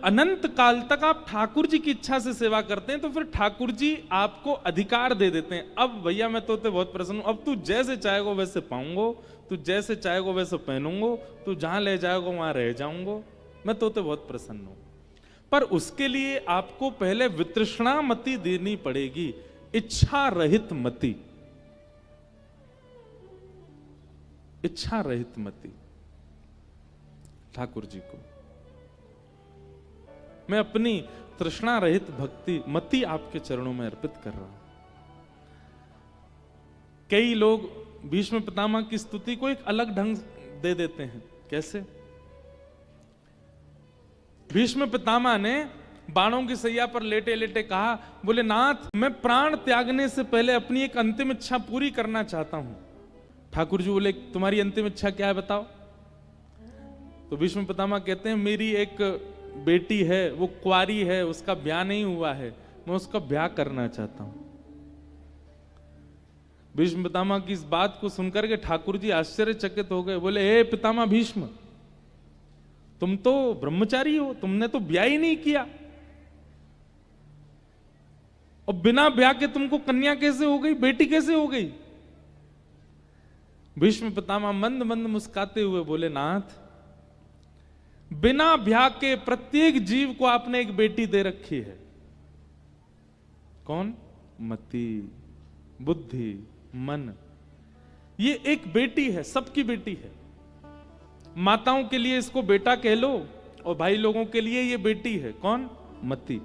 अनंत काल तक आप ठाकुर जी की इच्छा से सेवा करते हैं तो फिर ठाकुर जी आपको अधिकार दे देते हैं, अब भैया मैं तो बहुत प्रसन्न हूं, अब तू जैसे चाहेगा वैसे पाऊंगो, तू जैसे चाहेगा वैसे पहनूंगो, तू जहां ले जाएगा वहां रह जाऊंगो, मैं तो बहुत प्रसन्न हूं। पर उसके लिए आपको पहले वितृष्णा मति देनी पड़ेगी, इच्छा रहित मति, इच्छा रहित मति। ठाकुर जी को मैं अपनी तृष्णा रहित भक्ति मति आपके चरणों में अर्पित कर रहा हूं। कई लोग भीष्म पितामह की स्तुति को एक अलग ढंग दे देते हैं। कैसे? भीष्म पितामह ने बाणों की सैया पर लेटे लेटे कहा, बोले नाथ मैं प्राण त्यागने से पहले अपनी एक अंतिम इच्छा पूरी करना चाहता हूं। ठाकुर जी बोले तुम्हारी अंतिम इच्छा क्या है बताओ? तो भीष्म पितामह कहते हैं मेरी एक बेटी है, वो कुंवारी है, उसका ब्याह नहीं हुआ है, मैं उसका ब्याह करना चाहता हूं। भीष्म पितामह की इस बात को सुनकर के ठाकुर जी आश्चर्यचकित हो गए। बोले हे पितामह भीष्म, तुम तो ब्रह्मचारी हो, तुमने तो ब्याह ही नहीं किया, और बिना ब्याह के तुमको कन्या कैसे हो गई, बेटी कैसे हो गई? भीष्म पितामह मंद मंद मुस्काते हुए बोले नाथ, बिना ब्याह के प्रत्येक जीव को आपने एक बेटी दे रखी है। कौन? मति, बुद्धि, मन। ये एक बेटी है, सबकी बेटी है। माताओं के लिए इसको बेटा कह लो और भाई लोगों के लिए ये बेटी है। कौन? मति।